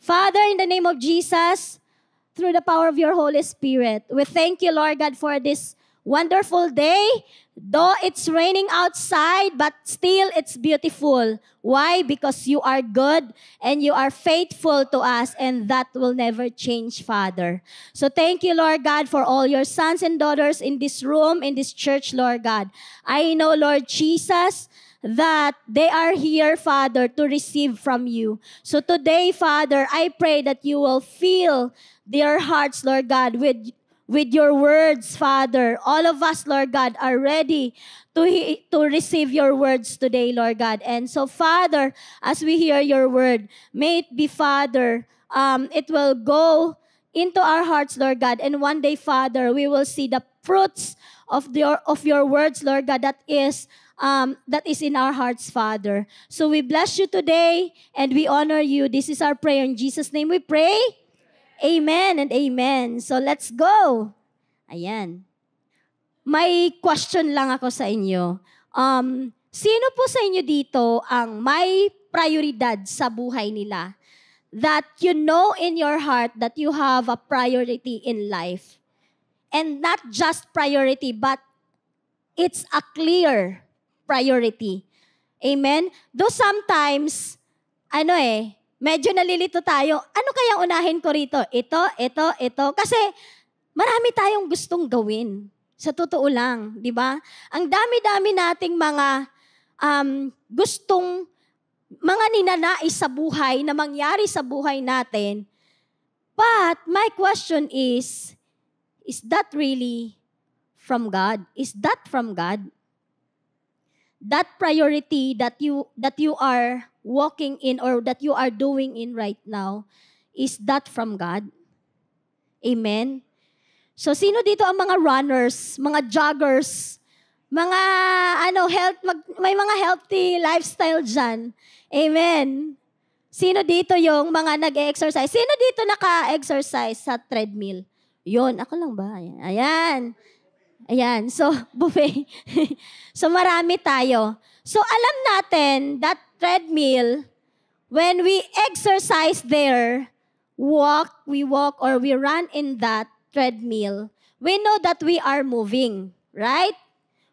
Father, in the name of Jesus, through the power of your Holy Spirit, we thank you, Lord God, for this wonderful day. Though it's raining outside, but still it's beautiful. Why? Because you are good and you are faithful to us, and that will never change, Father. So thank you, Lord God, for all your sons and daughters in this room, in this church, Lord God. I know, Lord Jesus, that they are here, Father, to receive from you. So today, Father, I pray that you will fill their hearts, Lord God, with your words, Father. All of us, Lord God, are ready to receive your words today, Lord God. And so, Father, as we hear your word, may it be, Father, it will go into our hearts, Lord God. And one day, Father, we will see the fruits of your words, Lord God, that is in our hearts, Father. So we bless you today and we honor you. This is our prayer. In Jesus' name we pray. Amen and amen. So let's go. Ayan. May question lang ako sa inyo. Sino po sa inyo dito ang may prioridad sa buhay nila? That you know in your heart that you have a priority in life. And not just priority, but it's a clear priority. Amen? Though sometimes, medyo nalilito tayo. Ano kayang unahin ko rito? Ito. Kasi marami tayong gustong gawin. Sa totoo lang, di ba? Ang dami-dami nating mga mga ninanais sa buhay na mangyari sa buhay natin. But my question is that really from God? Is that from God? That priority that you are walking in or that you are doing in right now, is that from God? Amen? So, sino dito ang mga runners, mga joggers, mga may mga healthy lifestyle dyan? Amen? Sino dito yung mga nag-exercise? Sino dito naka-exercise sa treadmill? Yun, ako lang ba? Ayan. So, buffet. So, marami tayo. So, alam natin that treadmill, when we exercise there, we walk or we run in that treadmill, we know that we are moving, right?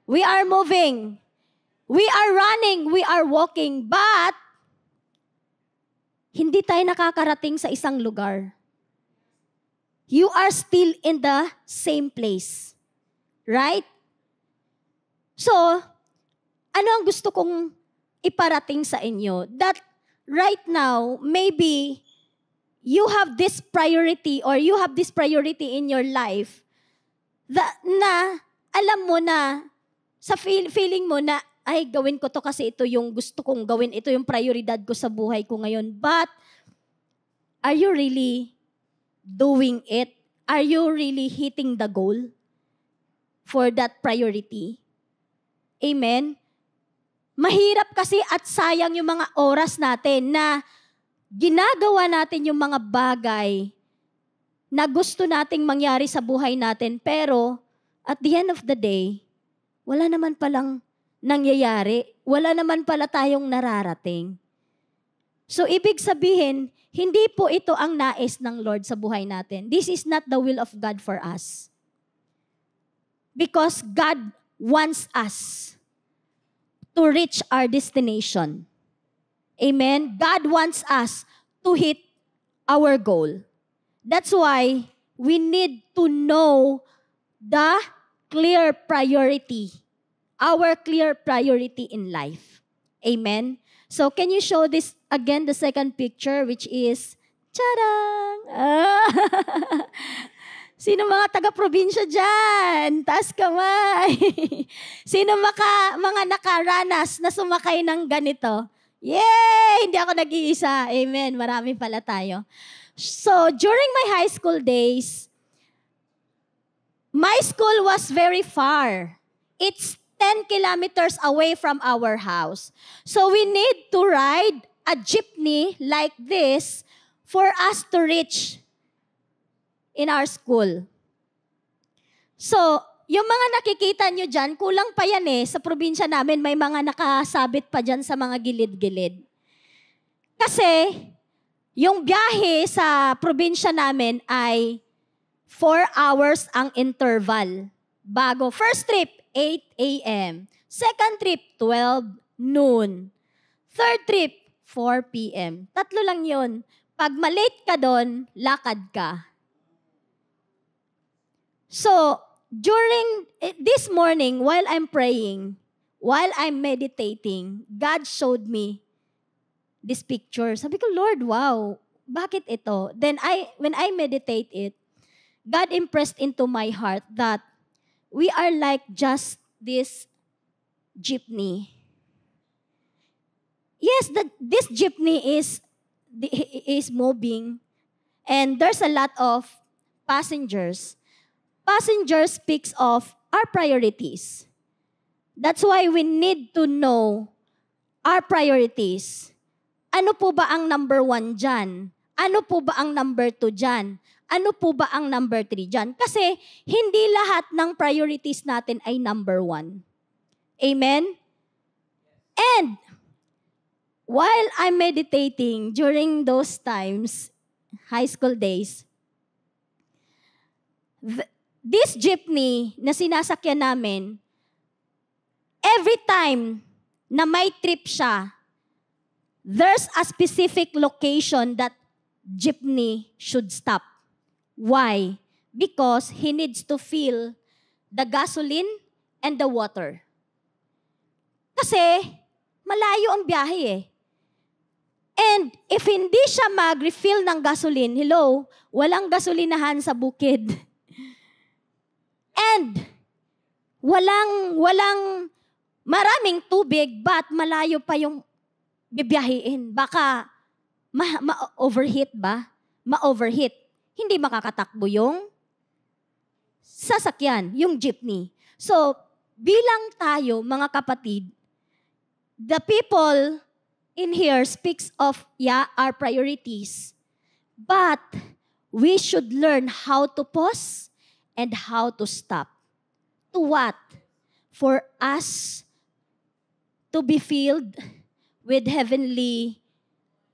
We are moving. We are running. We are walking. But, hindi tayo nakakarating sa isang lugar. You are still in the same place. Right? So, ano ang gusto kong iparating sa inyo? That right now, maybe you have this priority or you have this priority in your life na alam mo na, sa feeling mo na, ay, gawin ko to kasi ito yung gusto kong gawin, ito yung prioridad ko sa buhay ko ngayon. But, are you really doing it? Are you really hitting the goal for that priority? Amen? Mahirap kasi at sayang yung mga oras natin na ginagawa natin yung mga bagay na gusto nating mangyari sa buhay natin, pero at the end of the day, wala naman palang nangyayari. Wala naman pala tayong nararating. So, ibig sabihin, hindi po ito ang nais ng Lord sa buhay natin. This is not the will of God for us. Because God wants us to reach our destination. Amen? God wants us to hit our goal. That's why we need to know the clear priority, our clear priority in life. Amen? So, can you show this again, the second picture, which is, tadang! Sino mga taga-probinsya dyan? Taas kamay. Sino mga nakaranas na sumakay ng ganito? Yay! Hindi ako nag-iisa. Amen. Marami pala tayo. So, during my high school days, my school was very far. It's 10 kilometers away from our house. So, we need to ride a jeepney like this for us to reach in our school. So, yung mga nakikita nyo dyan, kulang pa yan sa probinsya namin, may mga nakasabit pa dyan sa mga gilid-gilid. Kasi, Yung biyahe sa probinsya namin ay 4 hours ang interval. Bago, first trip, 8 a.m. Second trip, 12 noon. Third trip, 4 p.m. Tatlo lang yun. Pag malate ka doon, lakad ka. So, during this morning, while I'm praying, while I'm meditating, God showed me this picture. Sabi ko, Lord, wow, bakit ito? Then when I meditate it, God impressed into my heart that we are like just this jeepney. Yes, this jeepney is moving, and there's a lot of passengers. Passengers speaks of our priorities. That's why we need to know our priorities. Ano po ba ang number 1 dyan? Ano po ba ang number 2 dyan? Ano po ba ang number 3 dyan? Kasi hindi lahat ng priorities natin ay number 1. Amen? And while I'm meditating during those times, high school days, this jeepney na sinasakyan namin, every time na may trip siya, there's a specific location that jeepney should stop. Why? Because he needs to fill the gasoline and the water. Kasi malayo ang biyahe eh. And if hindi siya mag-refill ng gasoline, hello, walang gasolinahan sa bukid. And walang maraming tubig, but malayo pa yung bibiyahiin. Baka ma-overheat ba? Ma-overheat. Hindi makakatakbo yung sasakyan, yung jeepney. So, bilang tayo, mga kapatid, the people in here speaks of, our priorities. But we should learn how to pause and how to stop. To what? For us to be filled with heavenly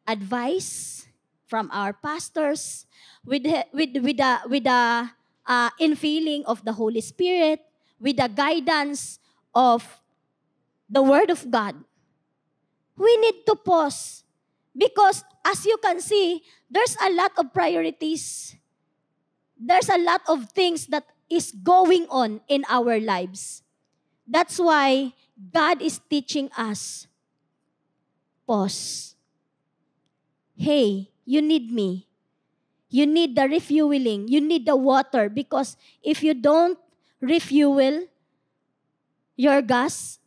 advice from our pastors, with the infilling of the Holy Spirit, with the guidance of the Word of God. We need to pause. Because as you can see, there's a lot of priorities. There's a lot of things that is going on in our lives. That's why God is teaching us, pause. Hey, you need me. You need the refueling. You need the water. Because if you don't refuel your gas,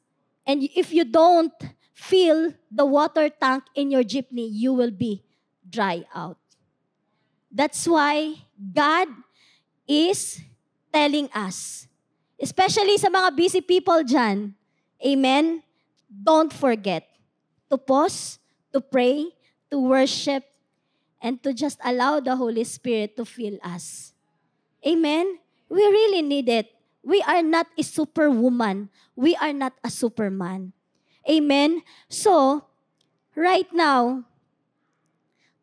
and if you don't fill the water tank in your jeepney, you will be dry out. That's why God is telling us, especially sa mga busy people dyan, amen, don't forget to pause, to pray, to worship, and to just allow the Holy Spirit to fill us. Amen? We really need it. We are not a superwoman. We are not a superman. Amen? So, right now,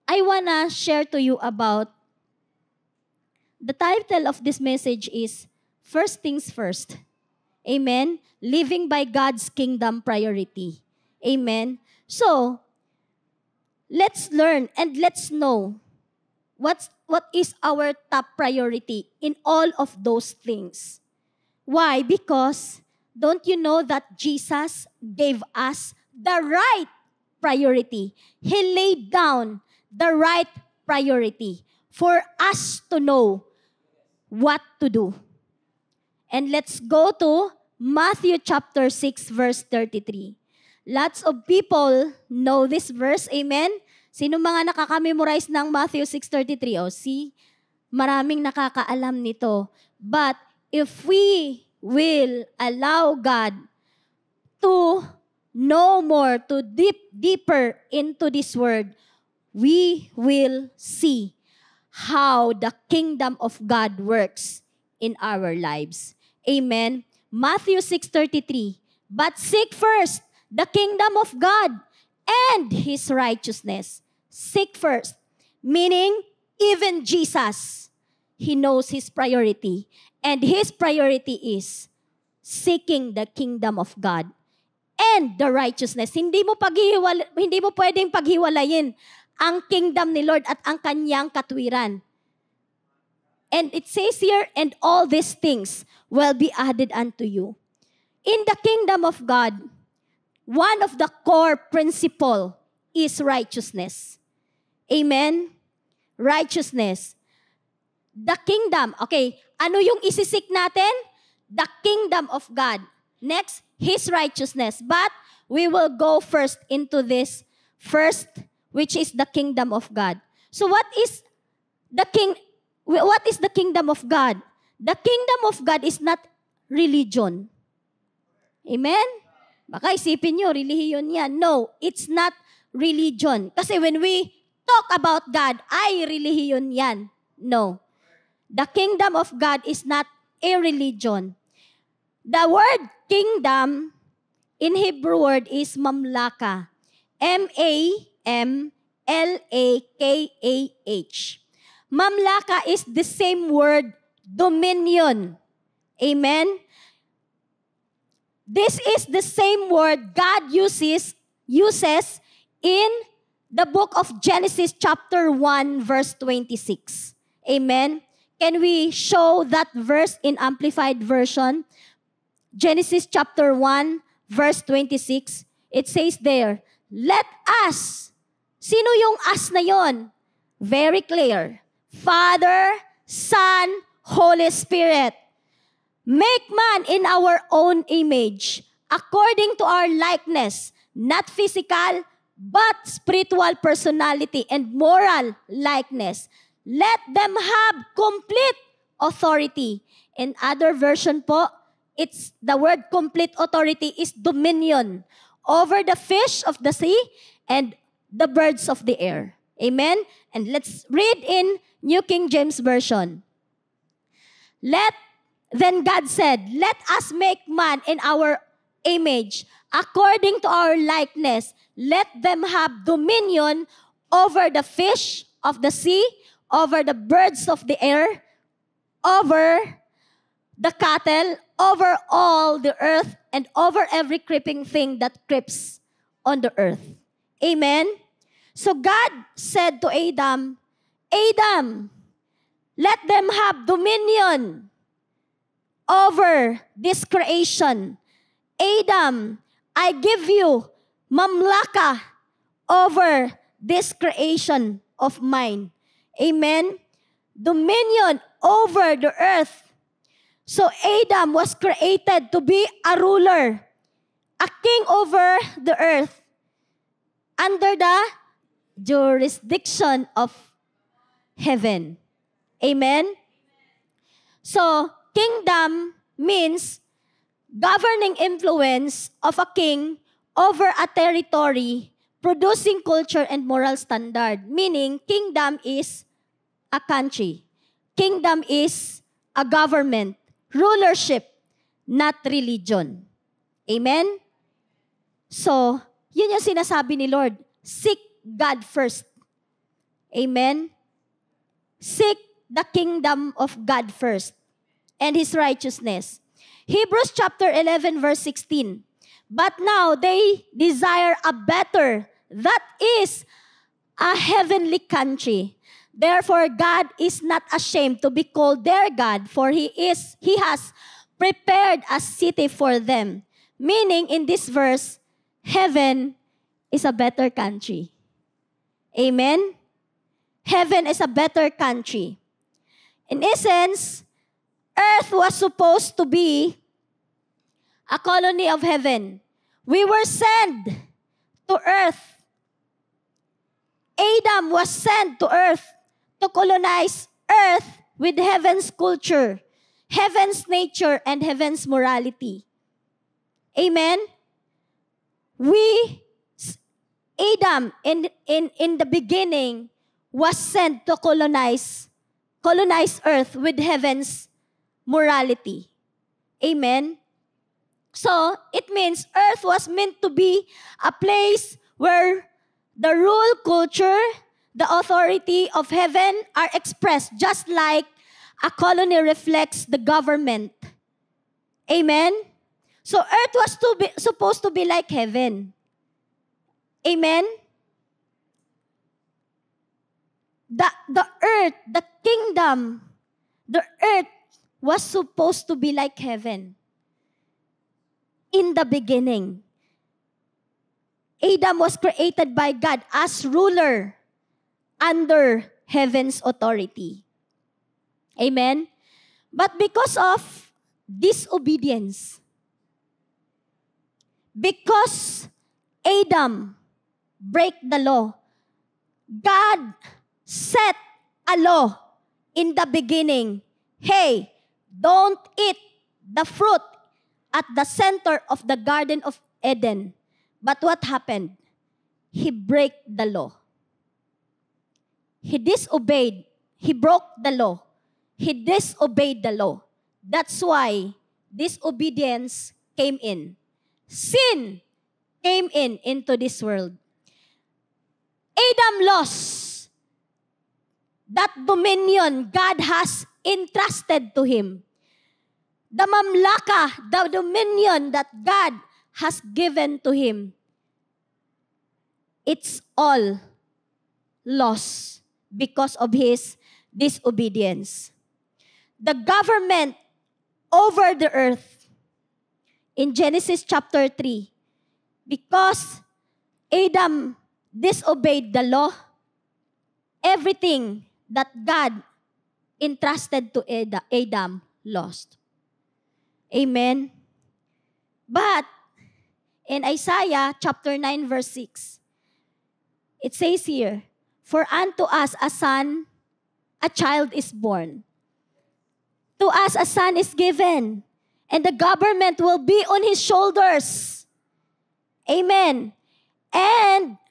I wanna share to you about, the title of this message is, First Things First. Amen? Living by God's Kingdom Priority. Amen? So, let's learn and let's know what is our top priority in all of those things. Why? Because don't you know that Jesus gave us the right priority? He laid down the right priority for us to know what to do. And let's go to Matthew chapter 6 verse 33. Lots of people know this verse. Amen? Sino mga nakaka-memorize ng Matthew 6:33? See, maraming nakakaalam nito. But if we will allow God to know more, to deeper into this word, we will see how the kingdom of God works in our lives. Amen? Matthew 6:33. But seek first the kingdom of God and His righteousness. Seek first. Meaning, even Jesus, He knows His priority. And His priority is seeking the kingdom of God and the righteousness. Hindi mo pwedeng paghiwalayin ang kingdom ni Lord at ang kanyang katwiran. And it says here, and all these things will be added unto you. In the kingdom of God, one of the core principle is righteousness. Amen? Righteousness. The kingdom. Okay, ano yung isisik natin? The kingdom of God. Next, His righteousness. But we will go first into this first, which is the kingdom of God. So what is the kingdom of God? The kingdom of God is not religion. Amen? Baka isipin nyo, relihiyon yan. No, it's not religion. Kasi when we talk about God, ay relihiyon yan. No. The kingdom of God is not a religion. The word kingdom in Hebrew word is mamlaka. M-A-M-L-A-K-A-H. Mamlaka is the same word, dominion. Amen? This is the same word God uses in the book of Genesis chapter 1 verse 26. Amen? Can we show that verse in Amplified Version? Genesis chapter 1 verse 26. It says there, let us. Sino yung us na yon? Very clear. Father, Son, Holy Spirit. Make man in our own image, according to our likeness, not physical, but spiritual personality and moral likeness. Let them have complete authority. In other version po, it's the word complete authority is dominion over the fish of the sea and the birds of the air. Amen? And let's read in New King James Version. Then God said, let us make man in our image, according to our likeness. Let them have dominion over the fish of the sea, over the birds of the air, over the cattle, over all the earth, and over every creeping thing that creeps on the earth. Amen? So God said to Adam, Adam, let them have dominion over this creation. Adam, I give you mamlaka over this creation of mine. Amen? Dominion over the earth. So Adam was created to be a ruler, a king over the earth, under the jurisdiction of heaven. Amen? So, kingdom means governing influence of a king over a territory, producing culture and moral standard. Meaning, kingdom is a country. Kingdom is a government. Rulership, not religion. Amen? So, yun yung sinasabi ni Lord. Seek God first. Amen? Seek the kingdom of God first and His righteousness. Hebrews chapter 11 verse 16. But now they desire a better, that is a heavenly country. Therefore God is not ashamed to be called their God, for He has prepared a city for them. Meaning in this verse, heaven is a better country. Amen? Heaven is a better country. In essence, earth was supposed to be a colony of heaven. We were sent to earth. Adam was sent to earth to colonize earth with heaven's culture, heaven's nature, and heaven's morality. Amen? Adam, in the beginning, was sent to colonize earth with heaven's morality. Amen? So, it means earth was meant to be a place where the rule culture, the authority of heaven are expressed just like a colony reflects the government. Amen? So earth was supposed to be like heaven. Amen? The earth, the kingdom, the earth was supposed to be like heaven. In the beginning, Adam was created by God as ruler under heaven's authority. Amen? But because of disobedience, because Adam break the law, God set a law in the beginning. Hey, don't eat the fruit at the center of the Garden of Eden. But what happened? He break the law. He disobeyed. He broke the law. He disobeyed the law. That's why disobedience came in. Sin came into this world. Adam lost that dominion God has entrusted to him. The mamlaka, the dominion that God has given to him. It's all lost because of his disobedience. The government over the earth in Genesis chapter 3, because Adam disobeyed the law, everything that God entrusted to Adam lost. Amen? But in Isaiah chapter 9 verse 6, it says here, "For unto us a son, a child is born. To us a son is given, and the government will be on his shoulders." Amen. "And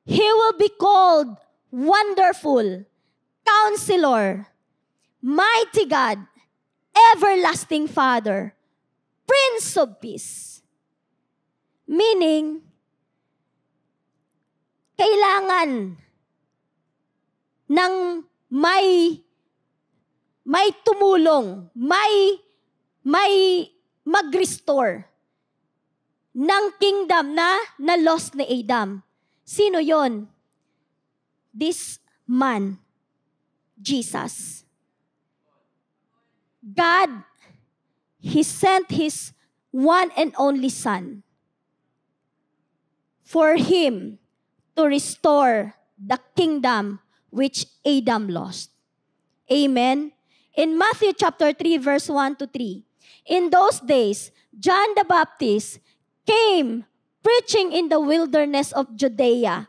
he will be called Wonderful, Counselor, Mighty God, Everlasting Father, Prince of Peace." Meaning, kailangan ng may tumulong, may mag-restore ng kingdom na lost ni Adam. Sino yon? This man, Jesus. God, He sent His one and only Son for Him to restore the kingdom which Adam lost. Amen? In Matthew chapter 3, verse 1 to 3, "In those days, John the Baptist came preaching in the wilderness of Judea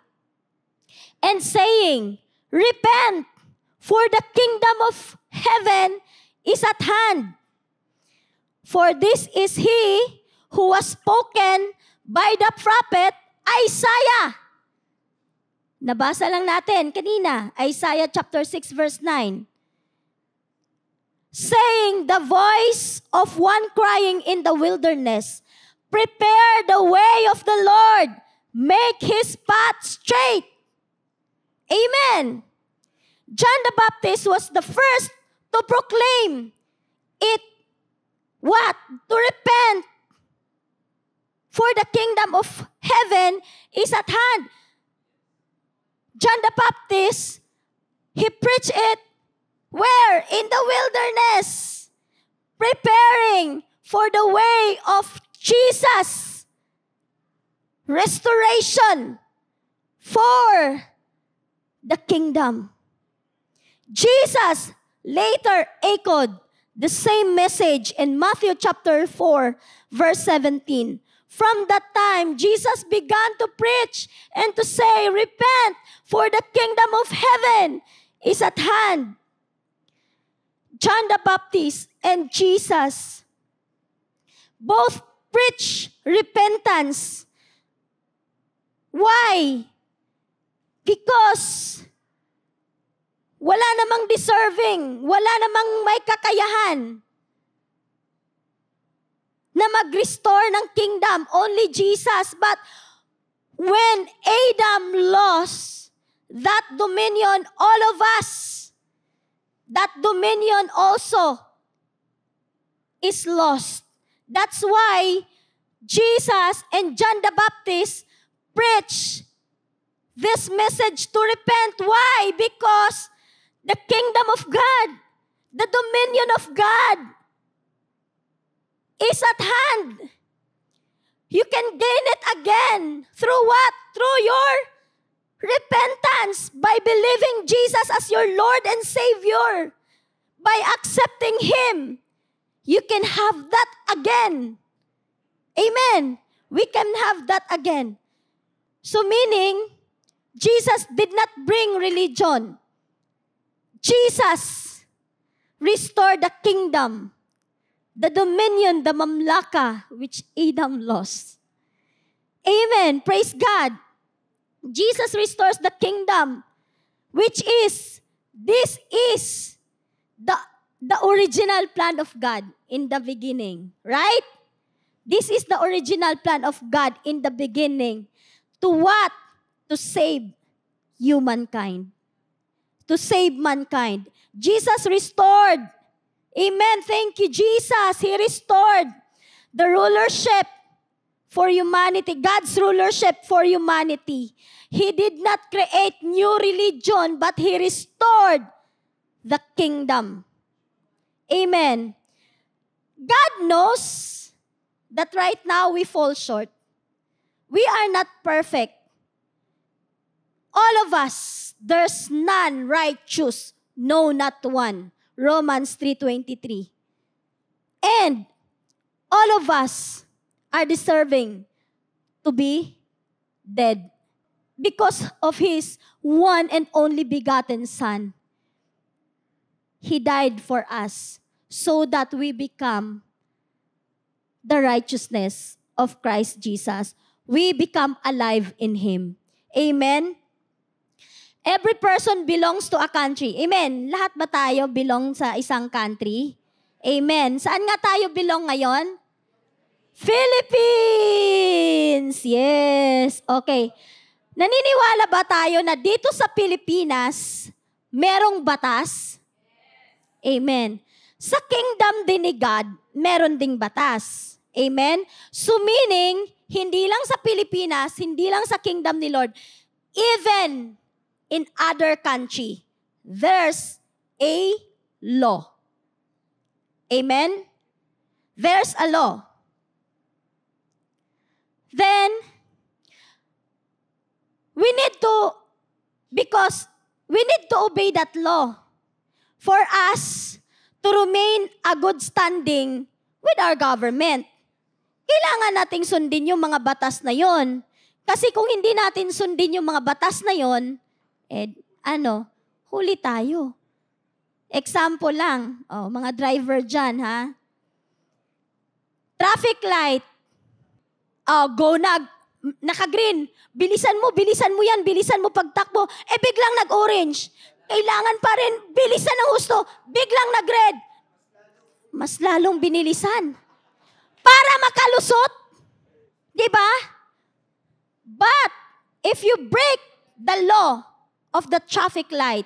and saying, 'Repent, for the kingdom of heaven is at hand. For this is he who was spoken by the prophet Isaiah.'" Nabasa lang natin kanina, Isaiah chapter 6 verse 9. "Saying, the voice of one crying in the wilderness, 'Prepare the way of the Lord, make His path straight.'" Amen. John the Baptist was the first to proclaim it. What? To repent. For the kingdom of heaven is at hand. John the Baptist, he preached it where? In the wilderness. Preparing for the way of Jesus. Restoration for the kingdom. Jesus later echoed the same message in Matthew chapter 4, verse 17. From that time, Jesus began to preach and to say, "Repent, for the kingdom of heaven is at hand." John the Baptist and Jesus both preach repentance. Why? Because wala namang deserving, wala namang may kakayahan na mag-restore ng kingdom. Only Jesus. But when Adam lost that dominion, all of us, that dominion also is lost. That's why Jesus and John the Baptist preach this message to repent. Why? Because the kingdom of God, the dominion of God is at hand. You can gain it again. Through what? Through your repentance, by believing Jesus as your Lord and Savior, by accepting Him. You can have that again. Amen. We can have that again. So meaning, Jesus did not bring religion. Jesus restored the kingdom, the dominion, the mamlaka, which Adam lost. Amen. Praise God. Jesus restores the kingdom, which is, this is the original plan of God in the beginning. Right? This is the original plan of God in the beginning. To what? To save humankind. To save mankind. Jesus restored. Amen. Thank you, Jesus. He restored the rulership for humanity, God's rulership for humanity. He did not create new religion, but He restored the kingdom. Amen. God knows that right now we fall short. We are not perfect. All of us, there's none righteous, no, not one. Romans 3:23. And all of us are deserving to be dead because of His one and only begotten Son. He died for us so that we become the righteousness of Christ Jesus. We become alive in Him. Amen? Every person belongs to a country. Amen? Lahat ba tayo belong sa isang country? Amen? Saan nga tayo belong ngayon? Philippines! Yes. Okay. Naniniwala ba tayo na dito sa Pilipinas, merong batas? Amen. Sa kingdom din ni God, meron ding batas. Amen? So meaning, hindi lang sa Pilipinas, hindi lang sa kingdom ni Lord, even in other country, there's a law. Amen? There's a law. Then, we need to, because we need to obey that law for us to remain a good standing with our government. Kailangan nating sundin yung mga batas na yon. Kasi kung hindi natin sundin yung mga batas na yon, huli tayo. Example lang, mga driver dyan, ha? Traffic light, naka-green, bilisan mo yan, bilisan mo pagtakbo, biglang nag-orange. Kailangan pa rin, bilisan ng husto, biglang nag-red. Mas lalong binilisan. Para makalusot. Diba? But, if you break the law of the traffic light,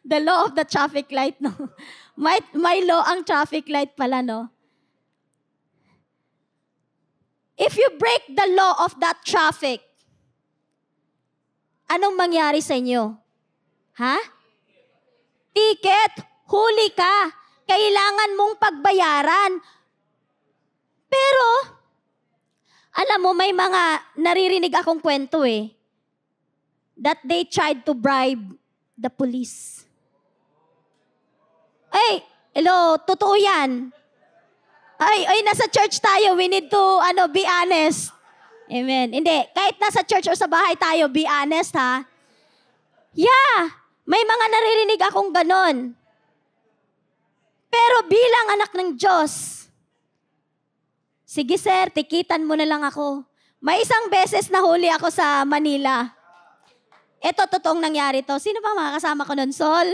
the law of the traffic light, no? May law ang traffic light pala, no? If you break the law of that traffic, anong mangyari sa inyo? Ha? Ticket, huli ka. Kailangan mong pagbayaran. Pero, alam mo, may mga naririnig akong kwento that they tried to bribe the police. Hello, totoo yan. Nasa church tayo, we need to, be honest. Amen. Hindi, kahit nasa church o sa bahay tayo, be honest, ha? Yeah, may mga naririnig akong ganon. Pero bilang anak ng Diyos, sige sir, tikitan mo na lang ako. May isang beses nahuli ako sa Manila. Ito, totoong nangyari to. Sino pa makakasama ko nun? Sol?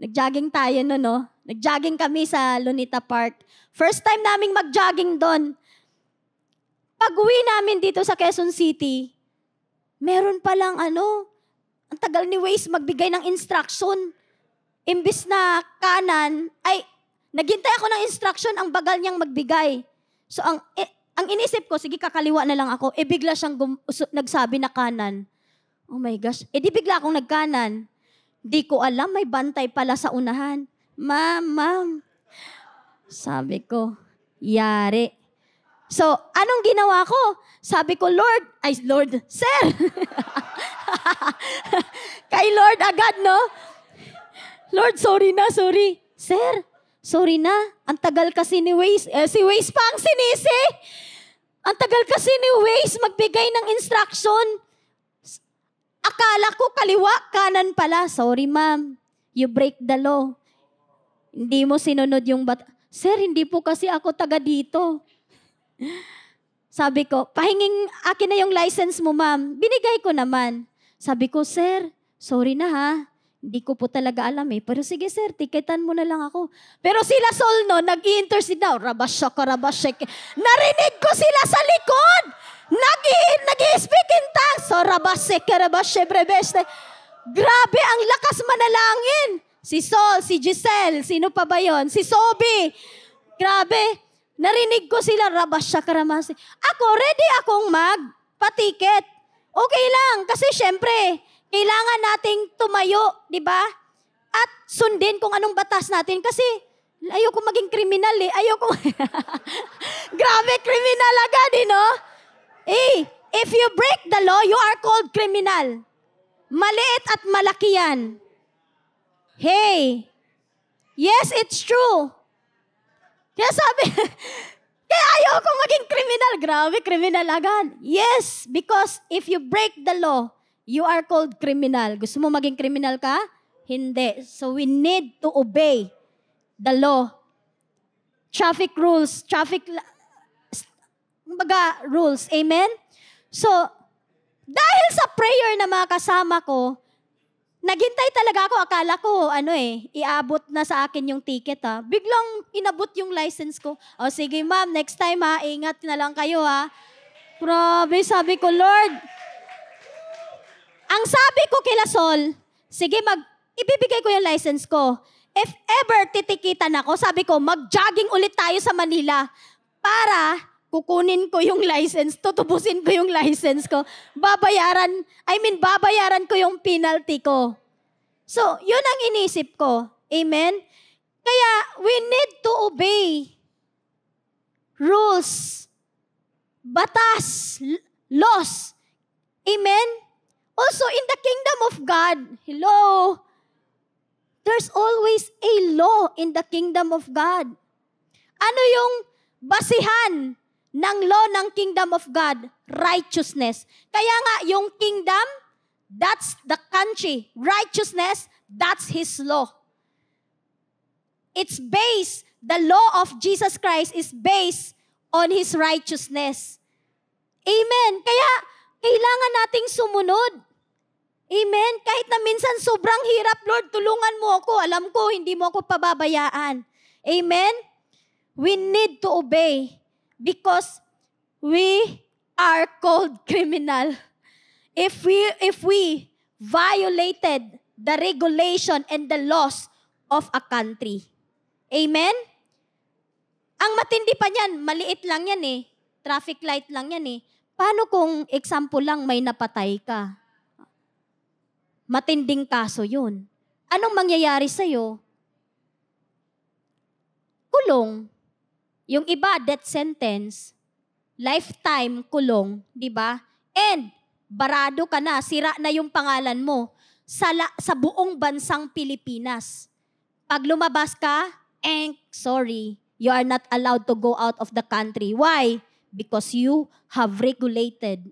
Nag-jogging tayo nun, no? Nag-jogging kami sa Lunita Park. First time naming mag-jogging doon. Pag-uwi namin dito sa Quezon City, Meron palang ang tagal ni Waze magbigay ng instruction. Imbis na kanan, ay naghintay ako ng instruction, ang bagal niyang magbigay. So ang inisip ko, sige kakaliwa na lang ako. Bigla siyang nagsabi na kanan. Oh my gosh. Di bigla akong nagkanan. Di ko alam, may bantay pala sa unahan. Ma'am. Sabi ko, yari. So, anong ginawa ko? Sabi ko, Lord, Sir. Kay Lord agad, no? Lord, sorry. Sir, sorry na. Ang tagal kasi ni Waze. Si Waze pa ang sinisi. Ang tagal kasi ni Waze magbigay ng instruction. Akala ko kaliwa, kanan pala. Sorry, ma'am. You break the law. Hindi mo sinunod yung Sir, hindi po kasi ako taga dito. Sabi ko, pahinging akin na yung license mo, ma'am. Binigay ko naman. Sabi ko, sir, sorry na ha. Hindi ko po talaga alam eh. Pero sige sir, tiketan mo na lang ako. Pero sila Solno, nag-i-intercede daw. Rabasyak. Narinig ko sila sa likod. Nag-i-speak in tongues. So, rabasyak, brebeste. Grabe, ang lakas manalangin. Si Sol, si Giselle, sino pa ba yon? Si Sobi. Grabe. Narinig ko sila, rabasya karamasi. Ako, ready akong magpatiket. Okay lang, kasi syempre, kailangan nating tumayo, di ba? At sundin kung anong batas natin. Kasi ayoko maging kriminal eh. Grabe, kriminal agad eh, no? If you break the law, you are called criminal. Maliit at malaki yan. Hey, yes, it's true. Kaya sabi, kaya ayaw kong maging kriminal. Grabe, kriminal agad. Yes, because if you break the law, you are called criminal. Gusto mo maging kriminal ka? Hindi. So we need to obey the law. Traffic rules, rules. Amen? So, dahil sa prayer na mga kasama ko, naghintay talaga ako. Akala ko, iabot na sa akin yung ticket ha. Biglang inabot yung license ko. O sige ma'am, next time ha, ingat na lang kayo ha. Grabe, sabi ko, Lord. Ang sabi ko kila Sol, sige ibibigay ko yung license ko. If ever titikitan ako, sabi ko, mag-jogging ulit tayo sa Manila para kukunin ko yung license, tutubusin ko yung license ko, babayaran ko yung penalty ko. So, yun ang inisip ko. Amen? Kaya, we need to obey rules, batas, laws. Amen? Also, in the kingdom of God, there's always a law in the kingdom of God. Ano yung basihan ng law ng kingdom of God? Righteousness. Kaya nga, yung kingdom, that's the country. Righteousness, that's His law. It's based, the law of Jesus Christ is based on His righteousness. Amen. Kaya, kailangan nating sumunod. Amen. Kahit na minsan sobrang hirap, Lord, tulungan mo ako. Alam ko, hindi mo ako pababayaan. Amen. We need to obey. Because we are called criminal. If we violated the regulation and the laws of a country. Amen? Ang matindi pa niyan, maliit lang yan eh. Traffic light lang yan eh. Paano kung example lang may napatay ka? Matinding kaso yun. Anong mangyayari sa'yo? Kulong. Yung iba, death sentence, lifetime kulong, di ba? And, barado ka na, sira na yung pangalan mo sa buong bansang Pilipinas. Pag lumabas ka, sorry, you are not allowed to go out of the country. Why? Because you have violated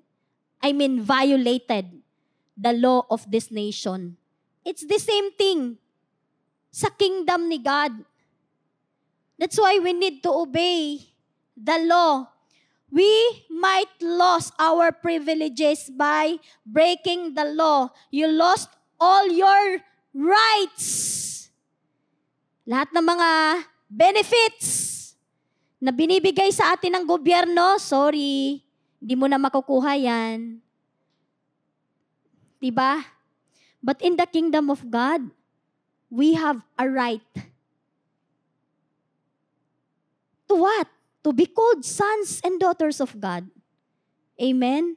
the law of this nation. It's the same thing sa kingdom ni God. That's why we need to obey the law. We might lose our privileges by breaking the law. You lost all your rights. Lahat ng mga benefits na binibigay sa atin ng gobyerno, sorry, hindi mo na makukuha yan. Diba? But in the kingdom of God, we have a right. To what? To be called sons and daughters of God. Amen?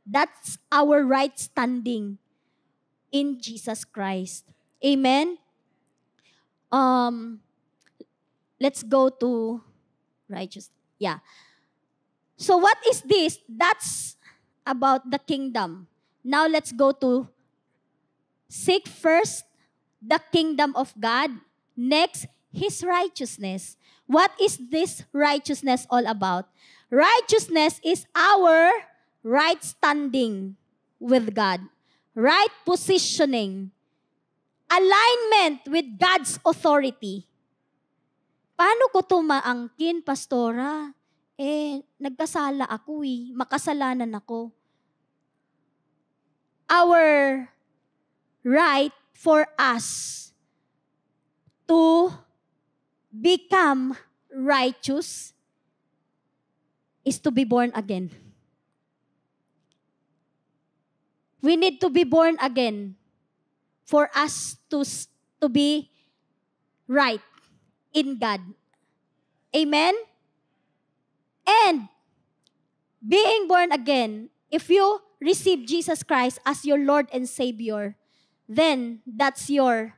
That's our right standing in Jesus Christ. Amen? Let's go to righteous. Yeah. So what is this? That's about the kingdom. Now let's go to seek first the kingdom of God. Next, His righteousness. What is this righteousness all about? Righteousness is our right standing with God. Right positioning. Alignment with God's authority. Paano ko ito maangkin, pastora? Nagkasala ako makasalanan ako. Our right for us to become righteous is to be born again. We need to be born again for us to be right in God. Amen? And being born again, if you receive Jesus Christ as your Lord and Savior, then that's your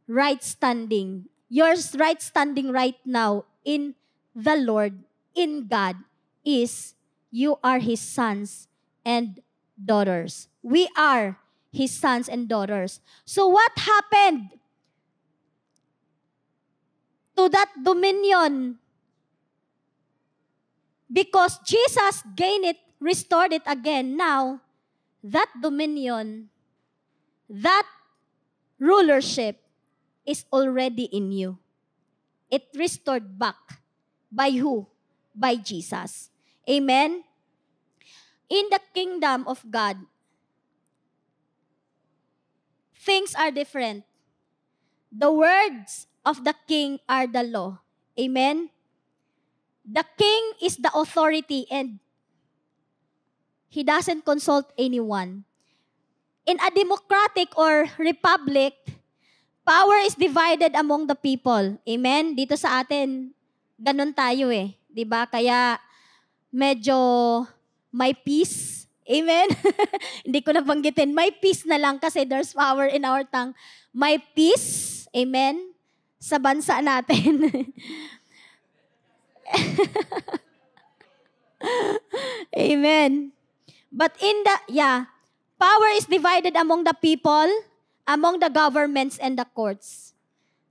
right standing. Your right standing right now in the Lord, in God, is you are His sons and daughters. We are His sons and daughters. So what happened to that dominion? Because Jesus gained it, restored it again. Now, that dominion, that rulership is already in you. It restored back. By who? By Jesus. Amen? In the kingdom of God, things are different. The words of the king are the law. Amen? The king is the authority and he doesn't consult anyone. In a democratic or republic, power is divided among the people. Amen? Dito sa atin, ganun tayo 'di ba? Kaya medyo may peace. Amen? Hindi ko nabanggitin. May peace na lang kasi there's power in our tongue. May peace. Amen? Sa bansa natin. Amen. But power is divided among the people, among the governments and the courts.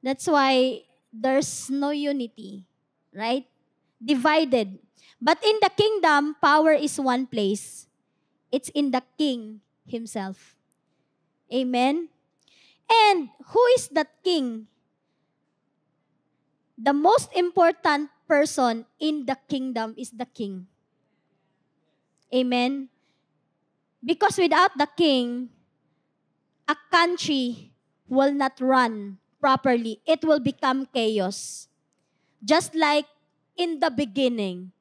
That's why there's no unity, right? Divided. But in the kingdom, power is one place. It's in the king himself. Amen? And who is that king? The most important person in the kingdom is the king. Amen? Because without the king, a country will not run properly. It will become chaos. Just like in the beginning,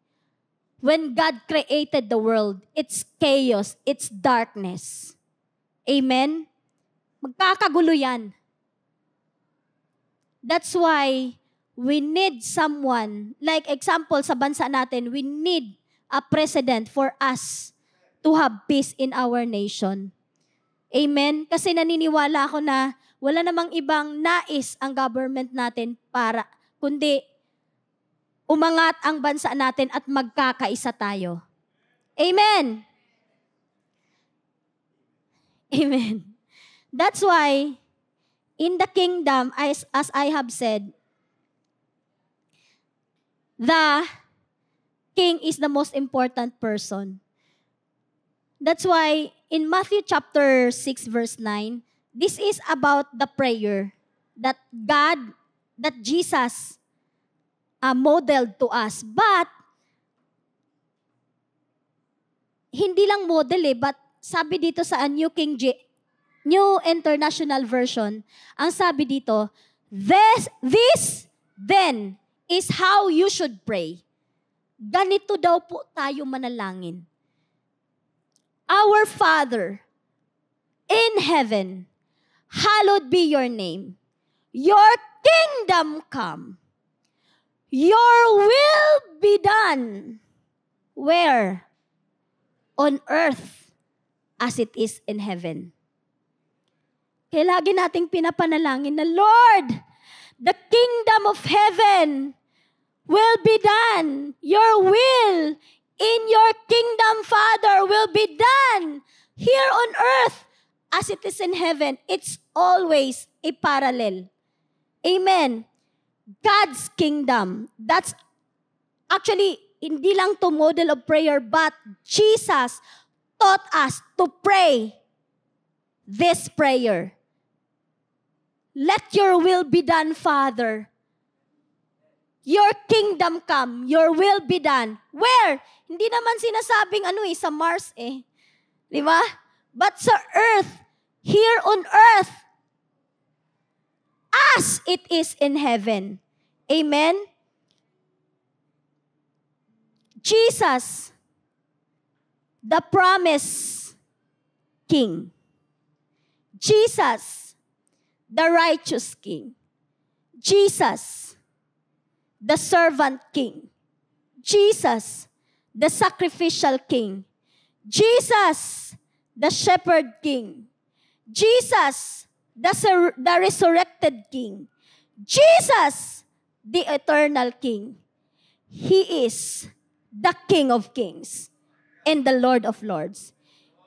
when God created the world, it's chaos, it's darkness. Amen? Magkakagulo yan. That's why we need someone, like example sa bansa natin, we need a president for us to have peace in our nation. Amen? Kasi naniniwala ako na wala namang ibang nais ang government natin kundi umangat ang bansa natin at magkakaisa tayo. Amen? Amen. That's why, in the kingdom, as I have said, the king is the most important person. That's why in Matthew chapter 6 verse 9, this is about the prayer that Jesus modeled to us. But, hindi lang model but sabi dito sa New International Version, ang sabi dito, this then is how you should pray. Ganito daw po tayo manalangin. Our Father, in heaven, hallowed be your name. Your kingdom come. Your will be done. Where? On earth as it is in heaven. Kaya lagi nating pinapanalangin na, Lord, the kingdom of heaven will be done. Your will in your kingdom, Father, will be done here on earth as it is in heaven. It's always a parallel. Amen. God's kingdom. That's actually, hindi lang to model of prayer, but Jesus taught us to pray this prayer. Let your will be done, Father. Your kingdom come, your will be done. Where? Hindi naman sinasabing sa Mars Di ba? But sa earth, here on earth, as it is in heaven. Amen? Jesus, the promised King. Jesus, the righteous King. Jesus, the servant King. Jesus, the sacrificial King. Jesus, the shepherd King. Jesus, the resurrected King. Jesus, the eternal King. He is the King of Kings and the Lord of Lords.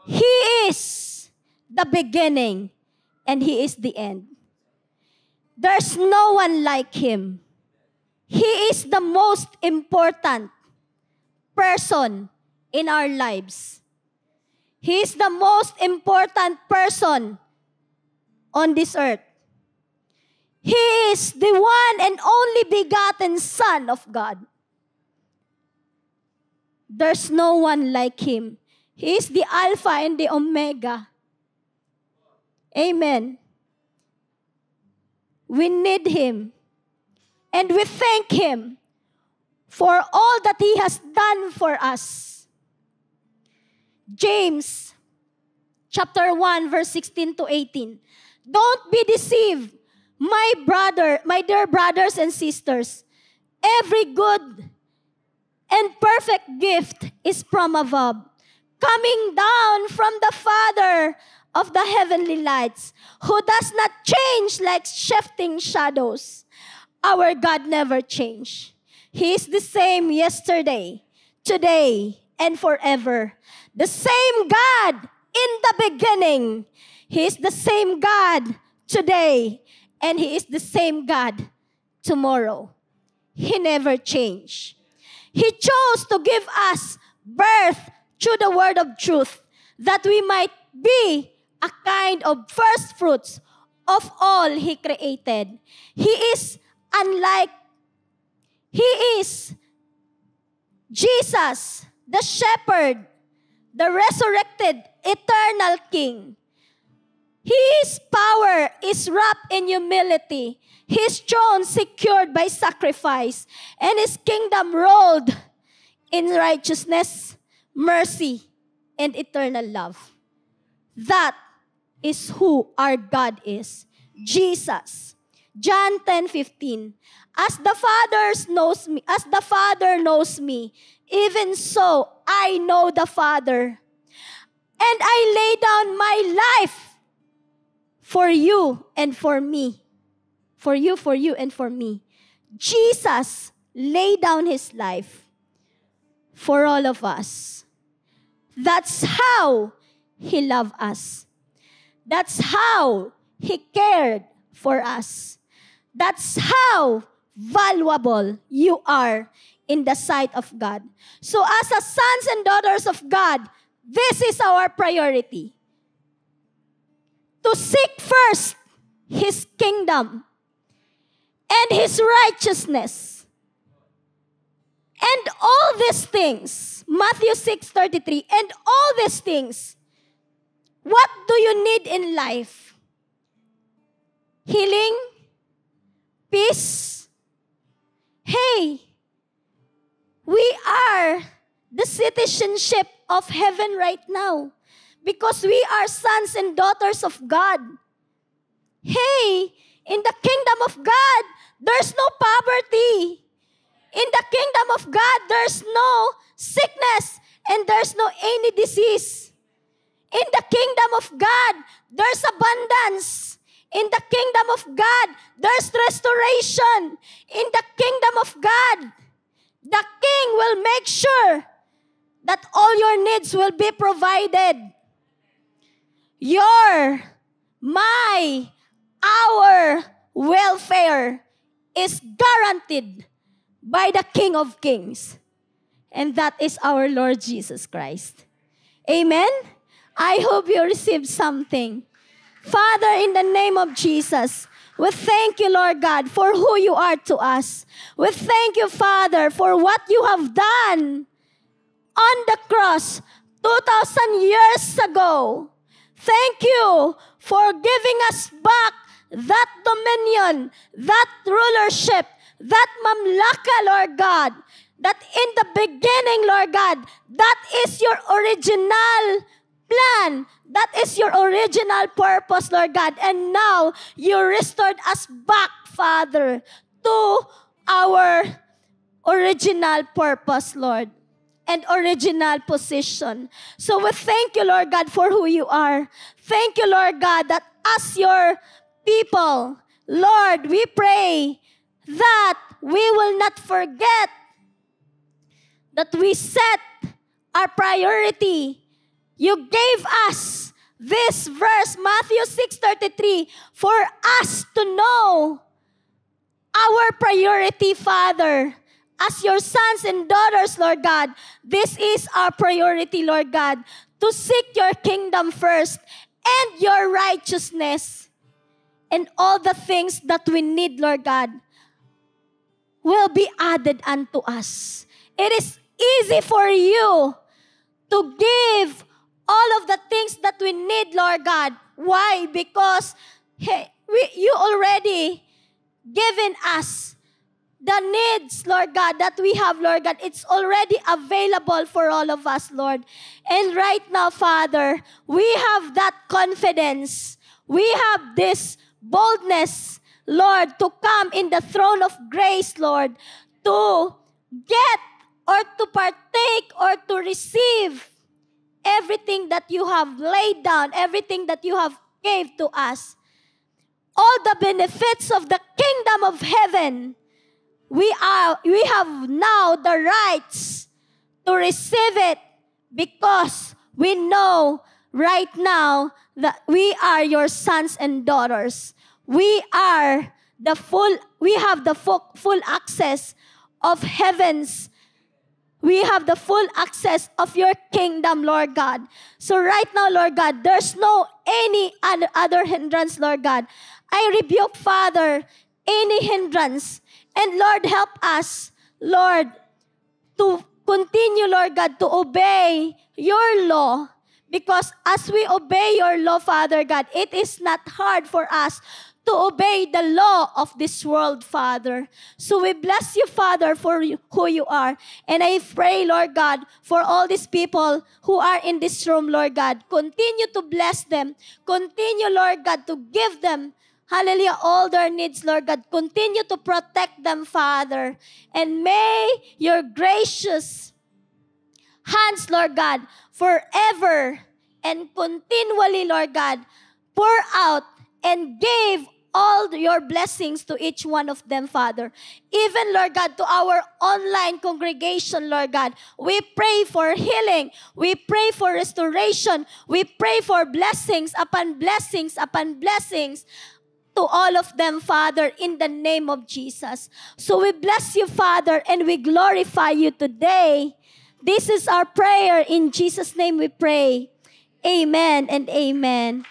He is the beginning and He is the end. There's no one like Him. He is the most important person in our lives. He is the most important person on this earth. He is the one and only begotten Son of God. There's no one like Him. He is the Alpha and the Omega. Amen. We need Him. And we thank Him for all that He has done for us. James chapter 1 verse 16 to 18. Don't be deceived, my dear brothers and sisters. Every good and perfect gift is from above, coming down from the Father of the heavenly lights, who does not change like shifting shadows. Our God never changed. He is the same yesterday, today, and forever. The same God in the beginning. He is the same God today, and He is the same God tomorrow. He never changed. He chose to give us birth through the word of truth, that we might be a kind of first fruits of all He created. He is Jesus, the shepherd, the resurrected, eternal King. His power is wrapped in humility. His throne secured by sacrifice. And His kingdom rolled in righteousness, mercy, and eternal love. That is who our God is. Jesus. John 10:15. As the Father knows me, even so I know the Father. And I lay down my life for you and for me. For you and for me. Jesus laid down His life for all of us. That's how He loved us. That's how He cared for us. That's how valuable you are in the sight of God. So as a sons and daughters of God, this is our priority. To seek first His kingdom and His righteousness. And all these things, Matthew 6:33, and all these things, what do you need in life? Healing? Peace? Hey, we are the citizenship of heaven right now. because we are sons and daughters of God. Hey, in the kingdom of God, there's no poverty. In the kingdom of God, there's no sickness and there's no any disease. In the kingdom of God, there's abundance. In the kingdom of God, there's restoration. In the kingdom of God, the King will make sure that all your needs will be provided. Your, my, our welfare is guaranteed by the King of Kings. And that is our Lord Jesus Christ. Amen? I hope you received something. Father, in the name of Jesus, we thank you, Lord God, for who you are to us. We thank you, Father, for what you have done on the cross 2,000 years ago. Thank you for giving us back that dominion, that rulership, that mamlaka, Lord God, that in the beginning, Lord God, that is your original plan. That is your original purpose, Lord God. And now, you restored us back, Father, to our original purpose, Lord, and original position. So we thank you, Lord God, for who you are. Thank you, Lord God, that as your people, Lord, we pray that we will not forget that we set our priority. You gave us this verse, Matthew 6:33, for us to know our priority, Father. As your sons and daughters, Lord God, this is our priority, Lord God, to seek your kingdom first and your righteousness. And all the things that we need, Lord God, will be added unto us. It is easy for you to give all of the things that we need, Lord God. Why? Because you already given us the needs, Lord God, that we have, Lord God. It's already available for all of us, Lord. And right now, Father, we have that confidence. We have this boldness, Lord, to come in the throne of grace, Lord, to get or to partake or to receive everything that you have laid down, everything that you have gave to us. All the benefits of the kingdom of heaven, we have now the rights to receive it because we know right now that we are your sons and daughters. We have the full access of heavens. We have the full access of your kingdom, Lord God. So right now, Lord God, there's no any other hindrance, Lord God. I rebuke, Father, any hindrance. And Lord, help us, Lord, to continue, Lord God, to obey your law. Because as we obey your law, Father God, it is not hard for us to obey the law of this world, Father. So we bless you, Father, for who you are. And I pray, Lord God, for all these people who are in this room, Lord God. Continue to bless them. Continue, Lord God, to give them, hallelujah, all their needs, Lord God. Continue to protect them, Father. And may your gracious hands, Lord God, forever and continually, Lord God, pour out and give all your blessings to each one of them, Father. Even, Lord God, to our online congregation, Lord God, we pray for healing. We pray for restoration. We pray for blessings upon blessings upon blessings to all of them, Father, in the name of Jesus. So we bless you, Father, and we glorify you today. This is our prayer. In Jesus' name we pray. Amen and amen.